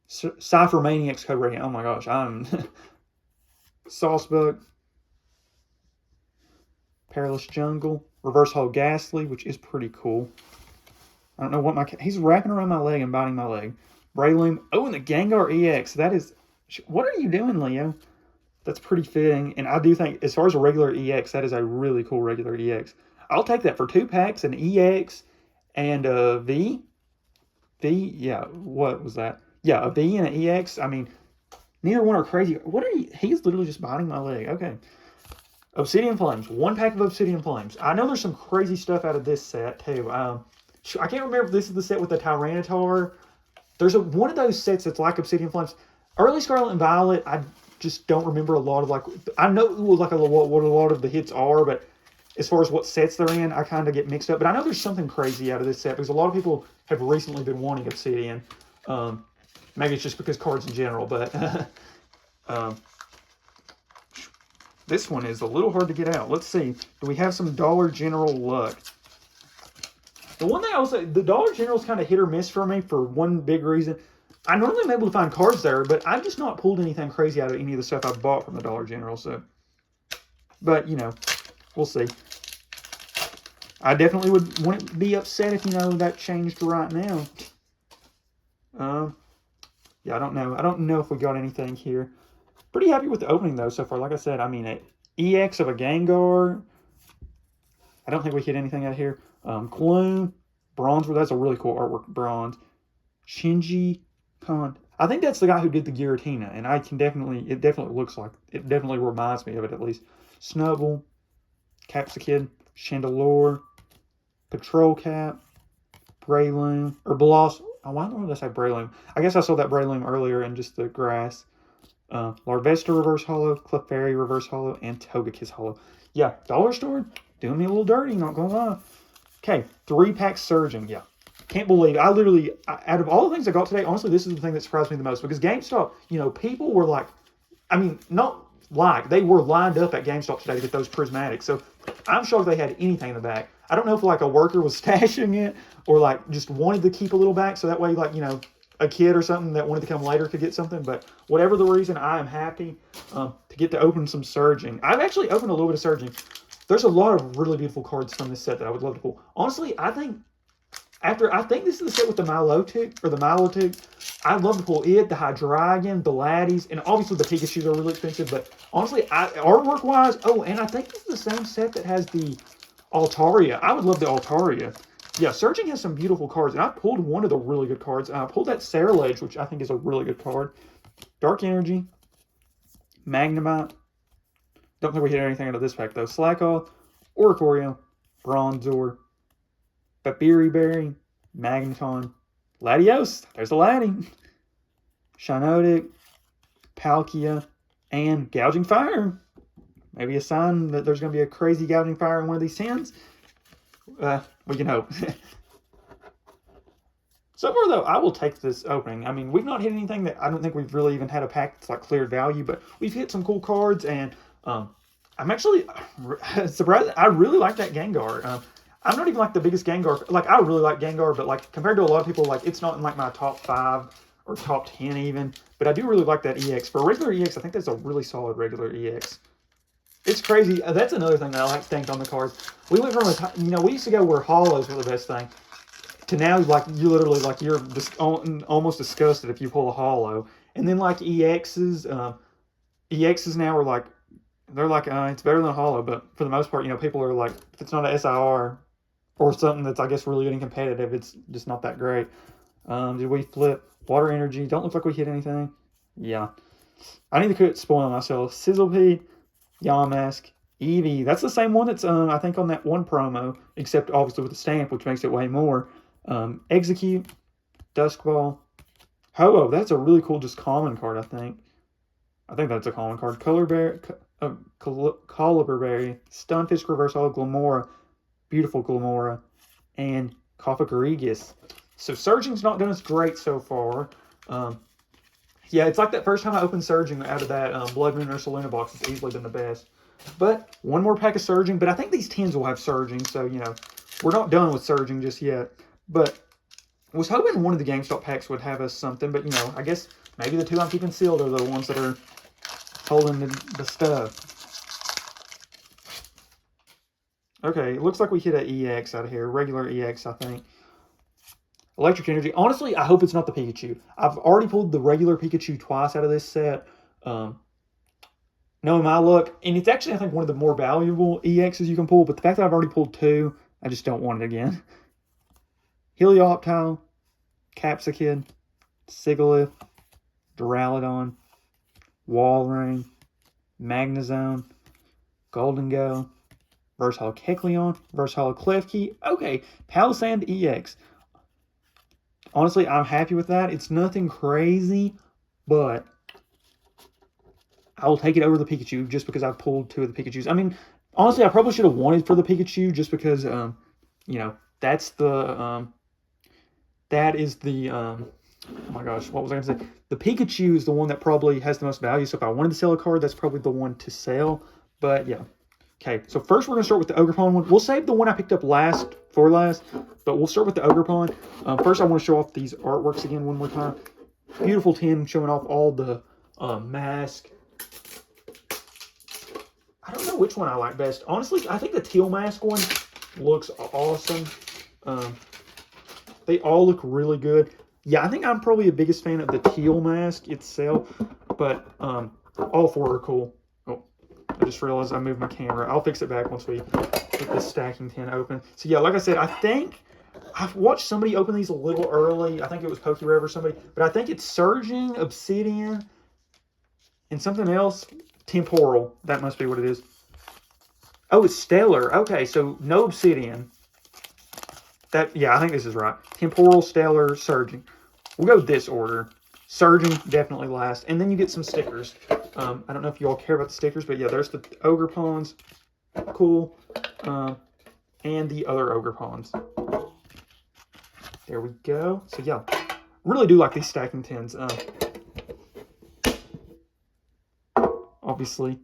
Cyphermaniac's Code Breaking. Oh my gosh, I'm Saucebug, Perilous Jungle, Reverse Holo Ghastly, which is pretty cool. I don't know what he's wrapping around my leg and biting my leg. Breloom. Oh, and the Gengar EX. That is, what are you doing, Leo? That's pretty fitting. And I do think, as far as a regular EX, that is a really cool regular EX. I'll take that for 2 packs, an EX and a V. Yeah, what was that? Yeah, a V and an EX. I mean, neither one are crazy. What are you? He's literally just biting my leg. Okay. Obsidian Flames. 1 pack of Obsidian Flames. I know there's some crazy stuff out of this set, too. I can't remember if this is the set with the Tyranitar. There's one of those sets that's like Obsidian Flames. Early Scarlet and Violet, I just don't remember a lot of, like, I know like what a lot of the hits are, but as far as what sets they're in, I kind of get mixed up. But I know there's something crazy out of this set because a lot of people have recently been wanting Obsidian. Maybe it's just because cards in general, but this one is a little hard to get out. Let's see. Do we have some Dollar General luck? The one thing I will say, the Dollar General is kind of hit or miss for me for one big reason. I normally am able to find cards there, but I've just not pulled anything crazy out of any of the stuff I've bought from the Dollar General. So, but, you know, we'll see. I definitely wouldn't be upset if, you know, that changed right now. Yeah, I don't know. I don't know if we got anything here. Pretty happy with the opening, though, so far. Like I said, I mean, an EX of a Gengar. I don't think we hit anything out here. Clune. Bronze. That's a really cool artwork. Bronze. Shinji Khan. I think that's the guy who did the Giratina, and it definitely looks like, it definitely reminds me of it, at least. Snubble. Capsicid. Chandelure. Patrol Cap. Breloom. Or Bloss. Oh, why did I say Breloom? I guess I saw that Breloom earlier in just the grass. Larvesta Reverse Holo, Clefairy Reverse Holo, and Togekiss Holo. Yeah, Dollar Store, doing me a little dirty, not gonna lie. Okay, 3 packs Surging, yeah. Can't believe I literally, out of all the things I got today, honestly, this is the thing that surprised me the most because GameStop, you know, people were like, I mean, not like, they were lined up at GameStop today to get those prismatics. So I'm shocked they had anything in the back. I don't know if like a worker was stashing it or like just wanted to keep a little back so that way, like, you know, a kid or something that wanted to come later could get something. But whatever the reason, I am happy to get to open some Surging. I've actually opened a little bit of Surging. There's a lot of really beautiful cards from this set that I would love to pull. Honestly, I think this is the set with the Milotic, or the Milotic. I'd love to pull it, the Hydreigon, the Laddies, and obviously the Pikachus are really expensive, but honestly, artwork-wise, oh, and I think this is the same set that has the Altaria. I would love the Altaria. Yeah, Surging has some beautiful cards, and I pulled one of the really good cards. I pulled that Sarilege, which I think is a really good card. Dark Energy, Magnemite. Don't think we hit anything out of this pack, though. Slakoth, Oricorio, Bronzor, Babiri Berry, Magneton, Latios, there's the Laddie, Shiinotic, Palkia, and Gouging Fire. Maybe a sign that there's going to be a crazy Gouging Fire in one of these tins. We can hope. So far, though, I will take this opening. I mean, we've not hit anything that I don't think we've really even had a pack that's like cleared value, but we've hit some cool cards, and I'm actually surprised. I really like that Gengar. I'm not even like the biggest Gengar. Like, I really like Gengar, but like compared to a lot of people, like it's not in like my top 5 or top 10 even. But I do really like that EX. For regular EX, I think that's a really solid regular EX. It's crazy. That's another thing that I like stanked on the cards. We went from a, you know, we used to go where hollows were the best thing, to now like you literally like you're just almost disgusted if you pull a hollow. And then like EXs now are like, they're like, it's better than a hollow, but for the most part, you know, people are like, if it's not an SIR or something that's, I guess, really good and competitive, it's just not that great. Did we flip? Water Energy. Don't look like we hit anything. Yeah. I need to quit spoiling myself. Sizzlepede, Yamask, Eevee. That's the same one that's, I think, on that one promo, except obviously with the stamp, which makes it way more. Execute, Duskball, Ho-Oh. That's a really cool, just common card, I think. I think that's a common card. Caliber Berry, Stunfisk Reverse Holo, Glamora, beautiful Glamora, and Cofagrigus. So Surging's not done us great so far. Yeah, it's like that first time I opened Surging out of that Blood Moon or Saluna box. It's easily been the best. But one more pack of Surging. But I think these tins will have Surging. So, you know, we're not done with Surging just yet. But I was hoping one of the GameStop packs would have us something. But, you know, I guess maybe the two I'm keeping sealed are the ones that are holding the stuff. Okay, it looks like we hit an EX out of here. Regular EX, I think. Electric Energy. Honestly, I hope it's not the Pikachu. I've already pulled the regular Pikachu twice out of this set. Knowing my luck, and it's actually, I think, one of the more valuable EXs you can pull, but the fact that I've already pulled 2, I just don't want it again. Helioptile, Capsakid, Sigilyph, Duraludon, Walrein, Magnezone, Goldengo, Versatile Kecleon, Versatile Klefki. Okay, Palisand EX. Honestly, I'm happy with that. It's nothing crazy, but I will take it over the Pikachu just because I've pulled 2 of the Pikachus. I mean, honestly, I probably should have wanted for the Pikachu just because, you know, that's the, that is the, oh my gosh, what was I going to say? The Pikachu is the one that probably has the most value. So if I wanted to sell a card, that's probably the one to sell. But yeah. Okay, so first we're going to start with the Ogerpon one. We'll save the one I picked up for last, but we'll start with the Ogerpon. First, I want to show off these artworks again one more time. Beautiful tin showing off all the mask. I don't know which one I like best. Honestly, I think the teal mask one looks awesome. They all look really good. Yeah, I think I'm probably the biggest fan of the teal mask itself, but all 4 are cool. I just realized I moved my camera. I'll fix it back once we get this stacking tin open. So yeah, like I said, I think I've watched somebody open these a little early. I think it was PokeRev or somebody. But I think it's Surging, Obsidian, and something else. Temporal. That must be what it is. Oh, it's Stellar. Okay, so no Obsidian. Yeah, I think this is right. Temporal, Stellar, Surging. We'll go this order. Surging, definitely last. And then you get some stickers. I don't know if you all care about the stickers, but yeah, there's the Ogerpons. Cool. And the other Ogerpons. There we go. So yeah, really do like these stacking tins. Obviously,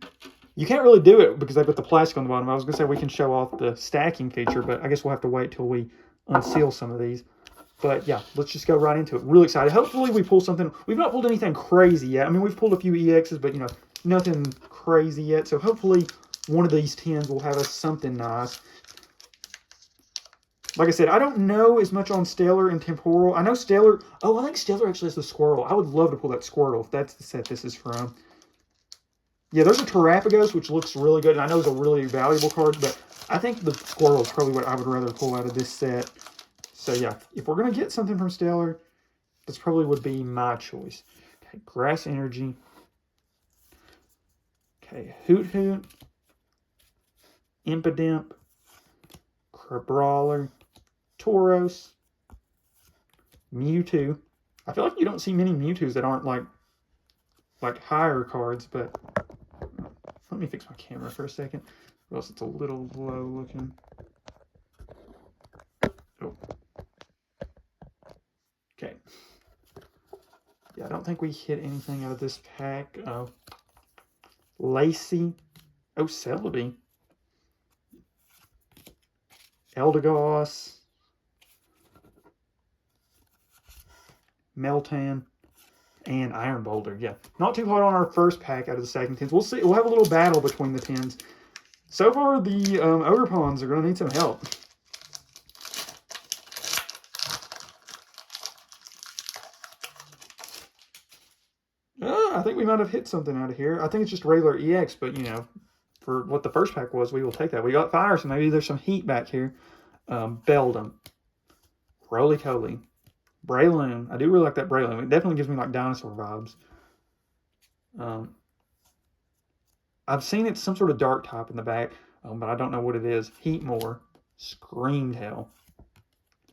you can't really do it because they put the plastic on the bottom. I was going to say we can show off the stacking feature, but I guess we'll have to wait till we unseal some of these. But yeah, let's just go right into it. Really excited. Hopefully we pull something. We've not pulled anything crazy yet. I mean, we've pulled a few EXs, but, you know, nothing crazy yet. So hopefully one of these tins will have us something nice. Like I said, I don't know as much on Stellar and Temporal. I know Stellar... Oh, I think Stellar actually has the Squirtle. I would love to pull that Squirtle if that's the set this is from. Yeah, there's a Terapagos, which looks really good. And I know it's a really valuable card, but I think the Squirtle is probably what I would rather pull out of this set. So yeah, if we're going to get something from Stellar, this probably would be my choice. Okay, Grass Energy. Okay, Hoot Hoot. Impidimp. Crabrawler. Tauros. Mewtwo. I feel like you don't see many Mewtwo's that aren't like higher cards, but let me fix my camera for a second, or else it's a little low looking. Oh. Okay. Yeah, I don't think we hit anything out of this pack. Lacey. Oh, Celebi. Eldegoss. Meltan. And Iron Boulder. Yeah, not too hot on our first pack out of the second tins. We'll see. We'll have a little battle between the tins. So far, the Ogerpons are going to need some help. I think we might have hit something out of here. I think it's just regular EX, but, you know, for what the first pack was, we will take that. We got fire, so maybe there's some heat back here. Beldum. Roly-Poly. Breloom. I do really like that Breloom. It definitely gives me, like, dinosaur vibes. I've seen it's some sort of dark type in the back, but I don't know what it is. Heatmore. Screamtail.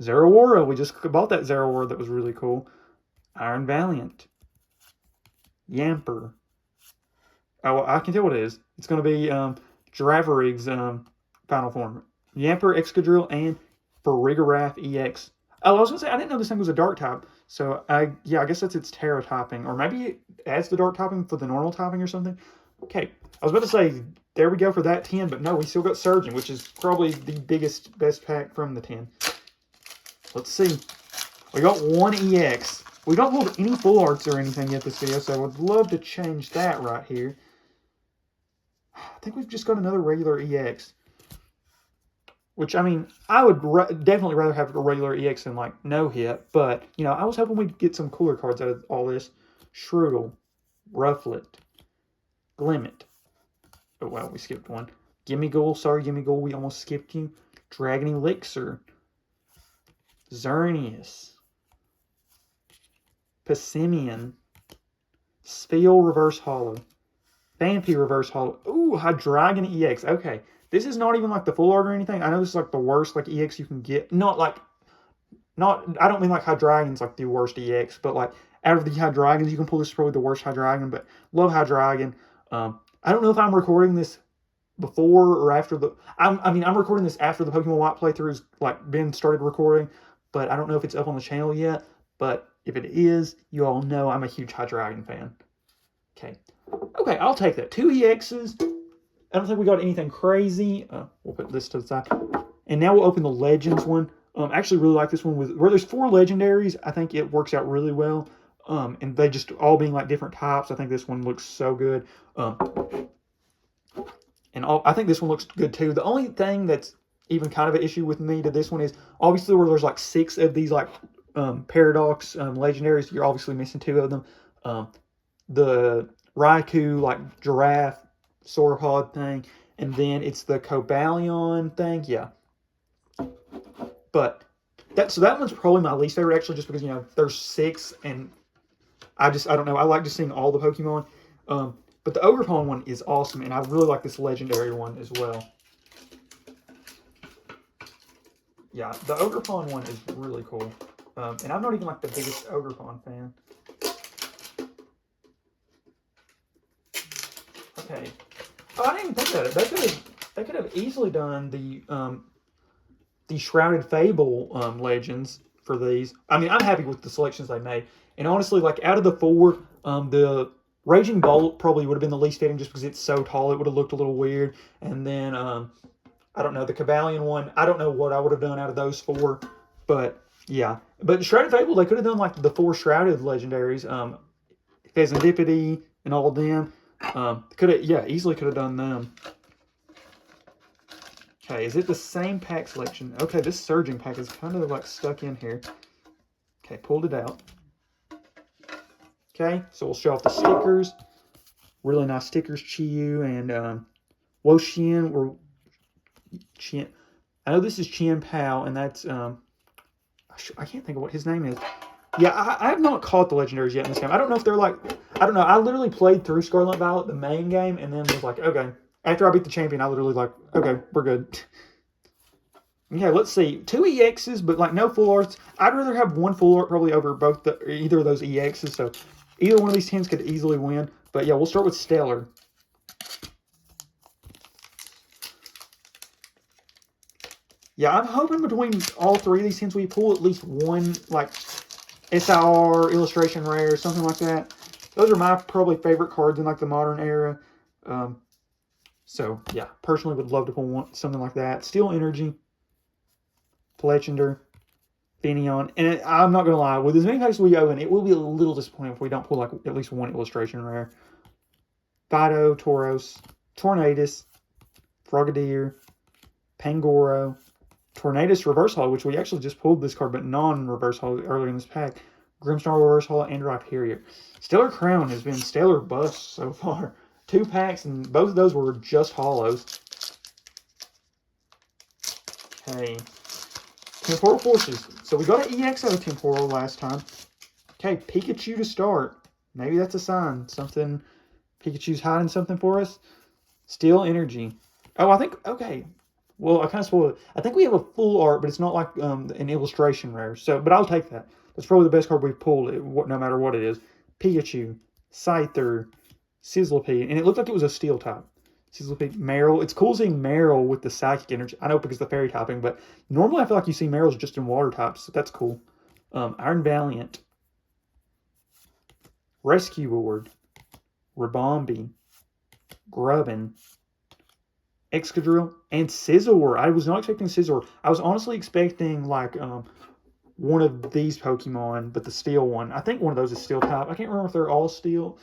Zeraora. We just bought that Zeraora that was really cool. Iron Valiant. Yamper. Oh, I can tell what it is. It's going to be Girafarig's final form. Yamper, Excadrill, and Farigiraf EX. Oh, I was going to say, I didn't know this thing was a dark type. So, yeah, I guess that's its Terra typing. Or maybe it adds the dark typing for the normal typing or something. Okay, I was about to say, there we go for that 10. But no, we still got Surgeon, which is probably the best pack from the 10. Let's see. We got one EX. We don't hold any full arts or anything yet this video, so I would love to change that right here. I think we've just got another regular EX. Which, I mean, I would definitely rather have a regular EX than, like, no hit. But, you know, I was hoping we'd get some cooler cards out of all this. Shroodle. Rufflet. Glimmet. Oh, wow, we skipped one. Gimmighoul. Sorry, Gimmighoul, we almost skipped you. Dragon Elixir. Xerneas. Passimian. Spheal Reverse Hollow. Phanpy Reverse Hollow. Ooh, Hydreigon EX. Okay. This is not even like the full art or anything. I know this is like the worst like EX you can get. I don't mean like Hydreigon's like the worst EX, but like out of the Hydreigons, you can pull this is probably the worst Hydreigon, but love Hydreigon. I don't know if I'm recording this before or after the... I'm recording this after the Pokemon White playthrough has like been started recording, but I don't know if it's up on the channel yet. But if it is, you all know I'm a huge Hydreigon fan. Okay, I'll take that. 2 EXs. I don't think we got anything crazy. We'll put this to the side. And now we'll open the Legends one. I actually really like this one. Where there's 4 Legendaries, I think it works out really well. And they just all being like different types. I think this one looks so good. I think this one looks good too. The only thing that's even kind of an issue with me to this one is obviously where there's like 6 of these like Paradox Legendaries. You're obviously missing 2 of them. The Raikou like giraffe sauropod thing, and then it's the Cobalion thing. Yeah, but that one's probably my least favorite actually, just because you know there's 6, and I don't know. I like just seeing all the Pokemon. But the Ogerpon one is awesome, and I really like this legendary one as well. Yeah, the Ogerpon one is really cool. And I'm not even like the biggest Ogerpon fan. Okay. Oh, I didn't even think about it. They could have easily done the Shrouded Fable Legends. for these. I mean, I'm happy with the selections they made. And honestly, like out of the 4, the Raging Bolt probably would have been the least fitting just because it's so tall. It would have looked a little weird. And then, I don't know, the Cavalion one, I don't know what I would have done out of those 4. But, yeah. But Shrouded Fable, they could have done like the 4 Shrouded legendaries. Pheasantipity and all of them. Easily could have done them. Okay, is it the same pack selection? Okay, this Surging pack is kind of like stuck in here. Okay, pulled it out. Okay, so we'll show off the stickers. Really nice stickers, Chiyu and Woxian or Chien. I know this is Chien Pao, and that's I can't think of what his name is. Yeah, I have not caught the legendaries yet in this game. I don't know if they're like, I don't know. I literally played through Scarlet and Violet, the main game, and then was like, okay. After I beat the champion, I literally like, okay, we're good. Okay, let's see. 2 EXs, but like no full arts. I'd rather have 1 full art probably over either of those EXs. So either one of these 10s could easily win. But yeah, we'll start with Stellar. Yeah, I'm hoping between all 3 of these 10s we pull at least 1 like SIR, illustration rare, something like that. Those are my probably favorite cards in like the modern era. So yeah, personally would love to pull something like that. Steel Energy, Fletchender, Finneon, and I'm not gonna lie, with as many packs we open, it will be a little disappointing if we don't pull like at least 1 illustration rare. Fido, Tauros, Tornadus, Frogadier, Pangoro, Tornadus Reverse Holo, which we actually just pulled this card, but non-Reverse Holo earlier in this pack. Grimmsnarl Reverse Holo, and Rhyperior. Stellar Crown has been stellar bust so far. 2 packs, and both of those were just holos. Okay. Temporal Forces. So we got an EX out of Temporal last time. Okay, Pikachu to start. Maybe that's a sign. Something, Pikachu's hiding something for us. Steel Energy. Oh, I think, okay. Well, I kind of spoiled it. I think we have a full art, but it's not like an illustration rare. So, but I'll take that. That's probably the best card we've pulled, no matter what it is. Pikachu, Scyther, Sizzlipede, and it looked like it was a steel type. Sizzlipede, Meryl. It's cool seeing Meryl with the psychic energy. I know because of the fairy typing, but normally I feel like you see Meryls just in water types, so that's cool. Iron Valiant, Rescue Ward, Ribombee, Grubbin, Excadrill, and Scizor. I was not expecting Scizor. I was honestly expecting like one of these Pokemon, but the steel one. I think one of those is steel type. I can't remember if they're all steel.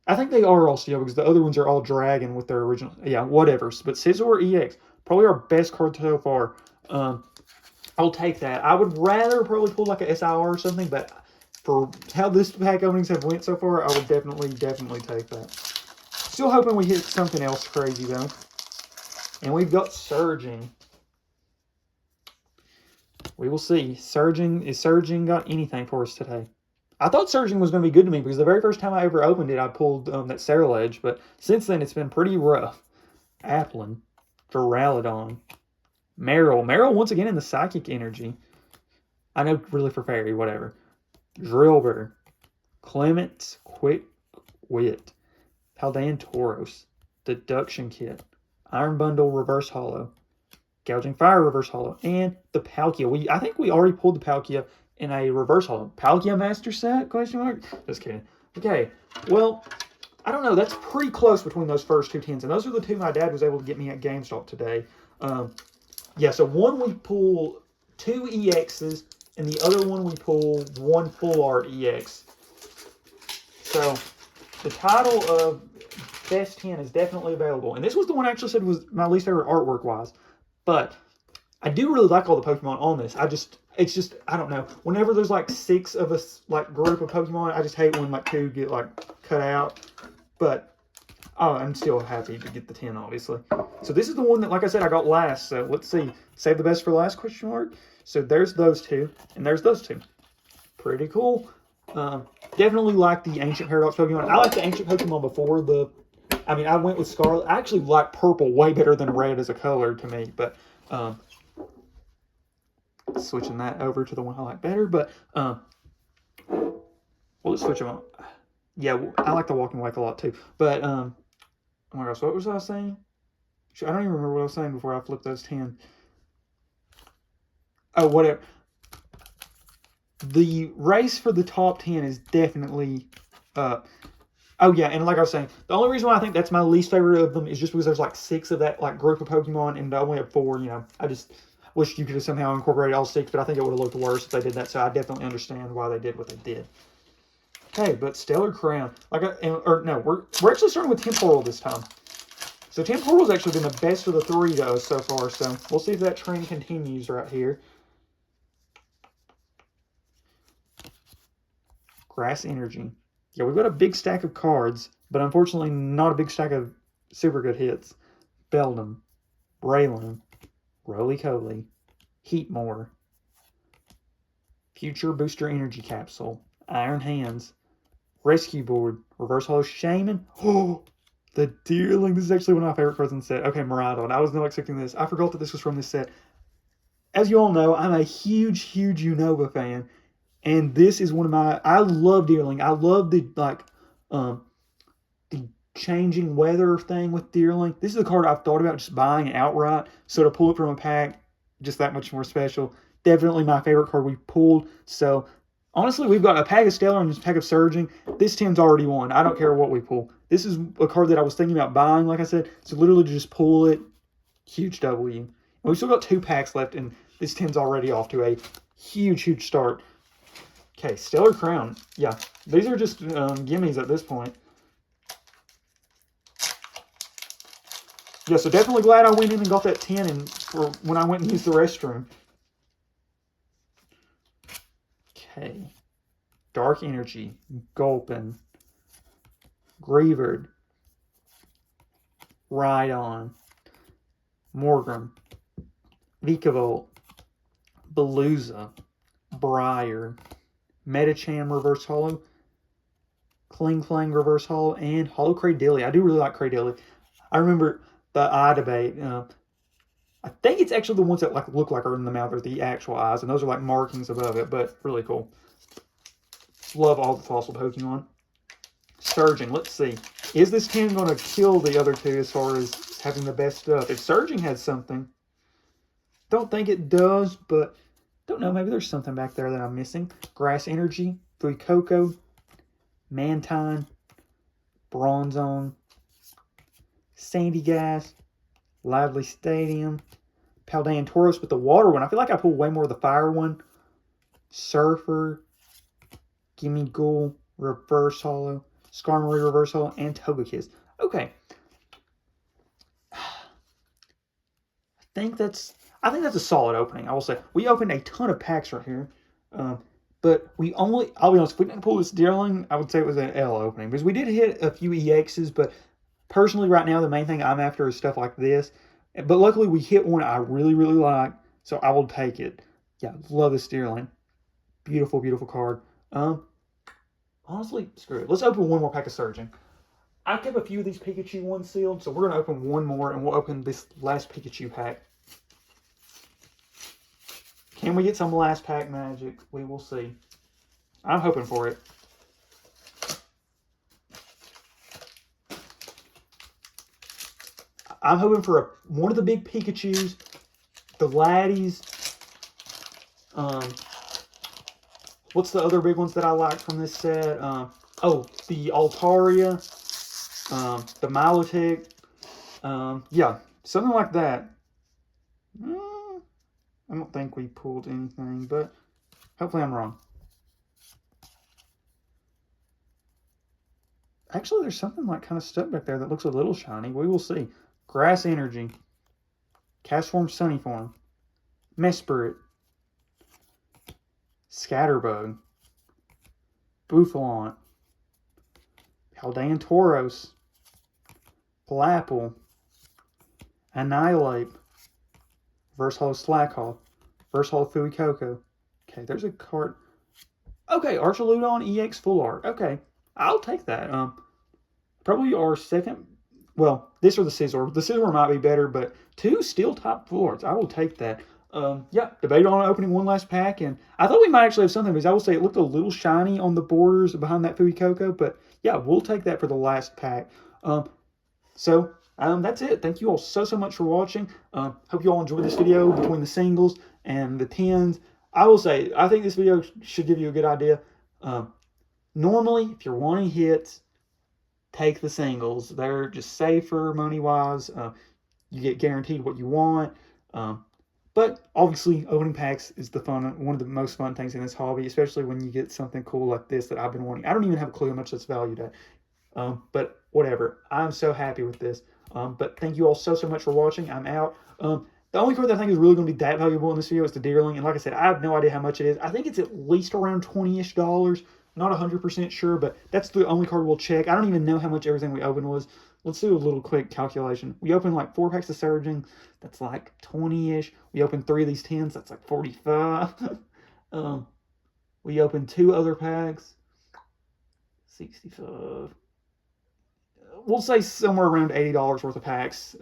I think they are all steel because the other ones are all dragon with their original. Yeah, whatever. But Scizor EX, probably our best card so far. I'll take that. I would rather probably pull like a SIR or something, but for how this pack openings have went so far, I would definitely take that. Still hoping we hit something else crazy though. And we've got Surging. We will see. Is Surging got anything for us today? I thought Surging was going to be good to me because the very first time I ever opened it, I pulled that Ceruledge. But since then, it's been pretty rough. Applin, Duraludon, Meryl. Meryl once again in the Psychic Energy. I know really for Fairy, whatever. Drillbur, Clement, Quick Wit, Paldean Tauros, Deduction Kit, Iron Bundle Reverse Holo, Gouging Fire Reverse Holo, and the Palkia. I think we already pulled the Palkia in a Reverse Holo. Palkia Master Set? Question mark? Just kidding. Okay, well, I don't know. That's pretty close between those first 2 10s, and those are the 2 my dad was able to get me at GameStop today. Yeah, so one we pull 2 EXs, and the other one we pull 1 full art EX. So the title of Best 10 is definitely available. And this was the one I actually said was my least favorite artwork-wise. But I do really like all the Pokemon on this. It's just, I don't know. Whenever there's like 6 of us, like, group of Pokemon, I just hate when like 2 get like cut out. But I'm still happy to get the 10, obviously. So this is the one that, like I said, I got last. So let's see. Save the best for last, question mark. So there's those 2, and there's those 2. Pretty cool. Definitely like the Ancient Paradox Pokemon. I like the Ancient Pokemon before the... I mean, I went with Scarlet. I actually like purple way better than red as a color to me. But switching that over to the one I like better. But we'll just switch them on. Yeah, I like the Walking Wake a lot too. But oh my gosh, what was I saying? I don't even remember what I was saying before I flipped those 10. Oh, whatever. The race for the top 10 is definitely up. Oh yeah, and like I was saying, the only reason why I think that's my least favorite of them is just because there's like 6 of that like group of Pokemon, and I only have 4. You know, I just wish you could have somehow incorporated all 6, but I think it would have looked worse if they did that. So I definitely understand why they did what they did. Okay, but Stellar Crown, like, or no, we're actually starting with Temporal this time. So Temporal's actually been the best of the 3 to us so far. So we'll see if that trend continues right here. Grass Energy. Yeah, we've got a big stack of cards, but unfortunately not a big stack of super good hits. Beldum, Braylon, Roly-Coly, Heatmore, Future Booster Energy Capsule, Iron Hands, Rescue Board, Reverse Holo Shaman. Oh, the Deerling. This is actually one of my favorite cards in the set. Okay, Miraidon. I was not expecting this. I forgot that this was from this set. As you all know, I'm a huge Unova fan. And this is one of my, I love Deerling. I love the, like, the changing weather thing with Deerling. This is a card I've thought about just buying outright. So to pull it from a pack, just that much more special. Definitely my favorite card we've pulled. So, honestly, we've got a pack of Stellar and a pack of Surging. This 10's already won. I don't care what we pull. This is a card that I was thinking about buying, like I said. So literally just pull it. Huge W. And we've still got 2 packs left, and this 10's already off to a huge start. Okay, Stellar Crown. Yeah, these are just gimmies at this point. Yeah, so definitely glad I went in and got that 10 and for when I went and used the restroom. Okay. Dark Energy, Gulpin, Greavard, Rhydon, Morgrem, Vikavolt, Beluza, Briar, Metacham Reverse Holo, Kling Reverse Holo, and Holo Cradilly. I do really like Cradilly. I remember the eye debate. I think it's actually the ones that like look like are in the mouth are the actual eyes, and those are like markings above it, but really cool. Love all the fossil Pokemon. Surging, let's see. Is this 10 going to kill the other 2 as far as having the best stuff? If Surging has something, don't think it does, but don't know. Maybe there's something back there that I'm missing. Grass Energy, Fuecoco, Mantine, Bronzong, Sandy Gas, Lively Stadium, Paldean Tauros with the water one. I feel like I pulled way more of the fire one. Surfer, Gimme Ghoul, Reverse Holo, Skarmory Reverse Holo, and Togekiss. Okay. I think that's a solid opening. I will say we opened a ton of packs right here, but we only. I'll be honest. If we didn't pull this Deerling, I would say it was an L opening because we did hit a few EXs. But personally, right now the main thing I'm after is stuff like this. But luckily, we hit one I really like, so I will take it. Yeah, love this Deerling. Beautiful card. Honestly, screw it. Let's open one more pack of Surging. I kept a few of these Pikachu ones sealed, so we're going to open one more, and we'll open this last Pikachu pack. Can we get some last pack magic? We will see. I'm hoping for it. I'm hoping for one of the big Pikachus, the Laddies. What's the other big ones that I like from this set? Oh, the Altaria, the Milotic. Yeah, something like that. I don't think we pulled anything, but hopefully I'm wrong. Actually, there's something like kind of stuck back there that looks a little shiny. We will see. Grass Energy, Castform Sunnyform, Mesprit, Scatterbug, Bouffalant, Paldean Tauros, Flapple, Annihilate, Reverse Holo Slackhawk, Reverse Holo Fuecoco. Okay, there's a card. Okay, Archaludon EX Full Art. Okay, I'll take that. Probably our second. Well, this or the Scizor. The Scizor might be better, but 2 Steel Type Full Arts. I will take that. Yeah, debated on opening one last pack, and I thought we might actually have something, because I will say it looked a little shiny on the borders behind that Fuecoco, but yeah, we'll take that for the last pack. So that's it. Thank you all so much for watching. Hope you all enjoyed this video between the singles and the 10s. I will say, I think this video should give you a good idea. Normally, if you're wanting hits, take the singles. They're just safer money-wise. You get guaranteed what you want. But obviously, opening packs is one of the most fun things in this hobby, especially when you get something cool like this that I've been wanting. I don't even have a clue how much that's valued at. But whatever. I'm so happy with this. But thank you all so much for watching. I'm out. The only card that I think is really going to be that valuable in this video is the Deerling. And like I said, I have no idea how much it is. I think it's at least around $20-ish. Not 100% sure, but that's the only card we'll check. I don't even know how much everything we opened was. Let's do a little quick calculation. We opened like 4 packs of Surging. That's like 20-ish. We opened 3 of these 10s. That's like 45. We opened 2 other packs. 65. We'll say somewhere around $80 worth of packs.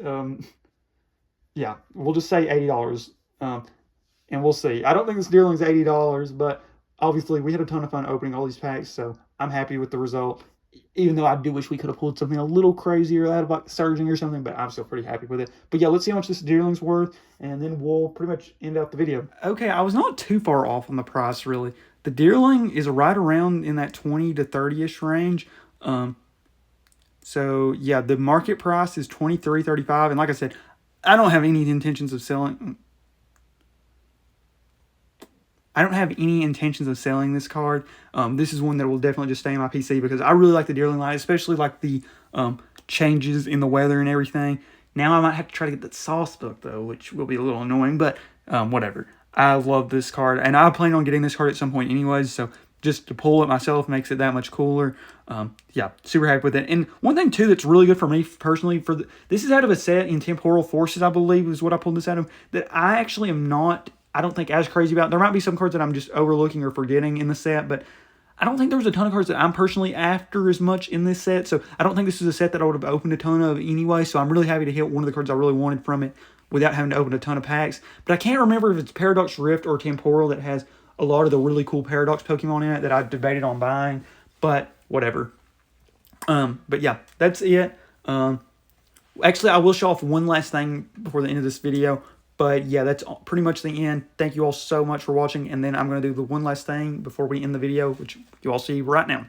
Yeah, we'll just say $80. And we'll see. I don't think this Deerling's $80, but obviously we had a ton of fun opening all these packs, so I'm happy with the result. Even though I do wish we could have pulled something a little crazier out about Surging or something, but I'm still pretty happy with it. But yeah, let's see how much this Deerling's worth, and then we'll pretty much end out the video. Okay, I was not too far off on the price, really. The Deerling is right around in that 20 to 30-ish range. So yeah, the market price is $23.35, and like I said, I don't have any intentions of selling. I don't have any intentions of selling this card. This is one that will definitely just stay in my PC because I really like the Deerling line, especially like the changes in the weather and everything. Now I might have to try to get that sauce book though, which will be a little annoying, but whatever. I love this card, and I plan on getting this card at some point anyways, so just to pull it myself makes it that much cooler. Yeah, super happy with it. And one thing too that's really good for me personally, this is out of a set in Temporal Forces, I believe is what I pulled this out of, that I actually am not, I don't think as crazy about. There might be some cards that I'm just overlooking or forgetting in the set, but I don't think there's a ton of cards that I'm personally after as much in this set, so I don't think this is a set that I would have opened a ton of anyway, so I'm really happy to hit one of the cards I really wanted from it without having to open a ton of packs. But I can't remember if it's Paradox Rift or Temporal that has a lot of the really cool Paradox Pokemon in it that I've debated on buying, but whatever. But yeah, that's it. Actually, I will show off one last thing before the end of this video, but yeah, that's pretty much the end. Thank you all so much for watching, and then I'm going to do the one last thing before we end the video, which you all see right now.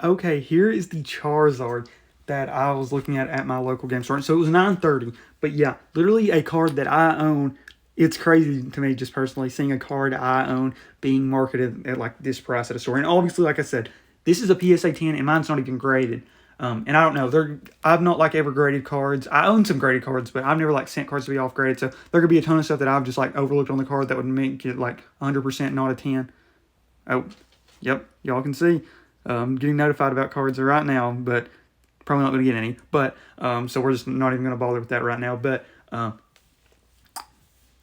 Okay, here is the Charizard that I was looking at my local game store. So it was $9.30, but yeah, literally a card that I own. It's crazy to me, just personally, seeing a card I own being marketed at like this price at a store. And obviously, like I said, this is a PSA 10, and mine's not even graded. And I don't know, I've not like ever graded cards. I own some graded cards, but I've never like sent cards to be off graded. So there could be a ton of stuff that I've just like overlooked on the card that would make it like 100% not a 10. Oh, yep, y'all can see. Getting notified about cards right now, but probably not going to get any. But so we're just not even going to bother with that right now. But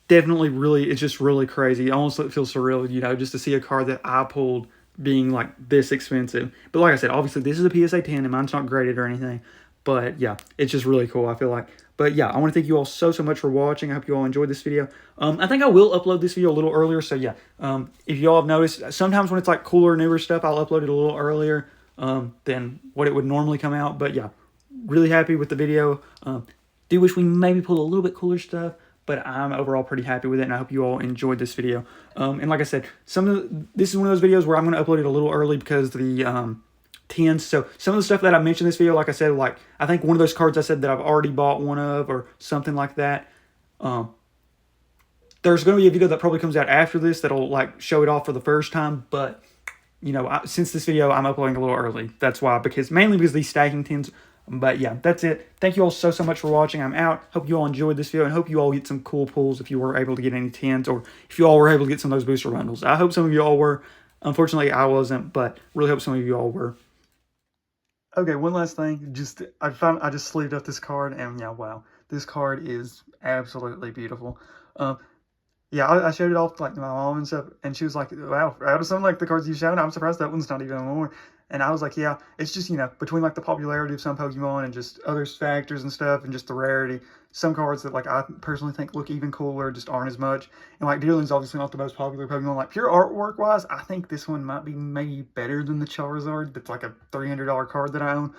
definitely really, it's just really crazy. It almost feels surreal, you know, just to see a card that I pulled being like this expensive. But like I said, obviously this is a PSA 10 and mine's not graded or anything. But yeah, it's just really cool, I feel like. But yeah, I want to thank you all so much for watching. I hope you all enjoyed this video. I think I will upload this video a little earlier. So yeah, if you all have noticed, sometimes when it's like cooler, newer stuff, I'll upload it a little earlier than what it would normally come out. But yeah, really happy with the video. Do wish we maybe pulled a little bit cooler stuff, but I'm overall pretty happy with it, and I hope you all enjoyed this video. And like I said, this is one of those videos where I'm going to upload it a little early because the 10s. So some of the stuff that I mentioned in this video, like I said, like I think one of those cards I said that I've already bought one of or something like that. There's going to be a video that probably comes out after this that'll like show it off for the first time, but you know, since this video I'm uploading a little early. That's why, mainly because these stacking 10s. But yeah, that's it. Thank you all so much for watching. I'm out. Hope you all enjoyed this video, and hope you all get some cool pulls if you were able to get any 10s, or if you all were able to get some of those booster bundles. I hope some of you all were. Unfortunately, I wasn't, but really hope some of you all were. Okay, one last thing. I just sleeved up this card, and yeah, wow, this card is absolutely beautiful. Yeah, I showed it off to like my mom and stuff, and she was like, wow, out of some like the cards you showed, I'm surprised that one's not even more. And I was like, yeah, it's just, you know, between like the popularity of some Pokemon and just other factors and stuff and just the rarity, some cards that like I personally think look even cooler just aren't as much. And like Deerling's obviously not the most popular Pokemon. Like pure artwork wise, I think this one might be maybe better than the Charizard. That's like a $300 card that I own,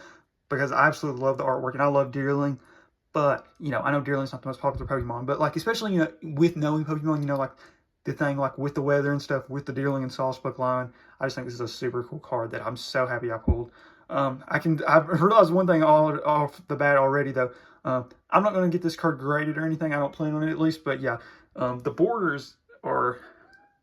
because I absolutely love the artwork and I love Deerling. But, you know, I know Deerling's not the most popular Pokemon, but like especially, you know, with knowing Pokemon, you know, like the thing like with the weather and stuff, with the Deerling and Sawsbuck line. I just think this is a super cool card that I'm so happy I pulled. I've realized one thing off the bat already though. I'm not going to get this card graded or anything. I don't plan on it at least, but yeah, the borders are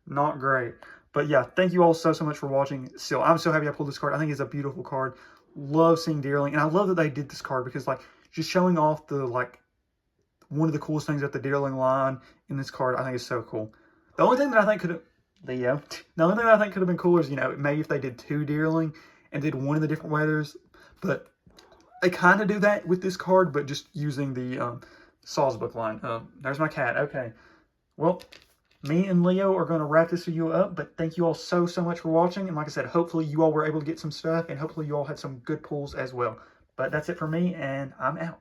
not great. But yeah, thank you all so much for watching. Still, I'm so happy I pulled this card. I think it's a beautiful card. Love seeing Deerling, and I love that they did this card because like just showing off the like one of the coolest things at the Deerling line in this card. I think is so cool. The only thing that I think could have the only thing that I think could have been cooler is, you know, maybe if they did 2 Deerling and did one of the different weathers, but they kind of do that with this card, but just using the Sawsbuck line. There's my cat. Okay, well, me and Leo are going to wrap this video up, but thank you all so much for watching. And like I said, hopefully you all were able to get some stuff, and hopefully you all had some good pulls as well. But that's it for me, and I'm out.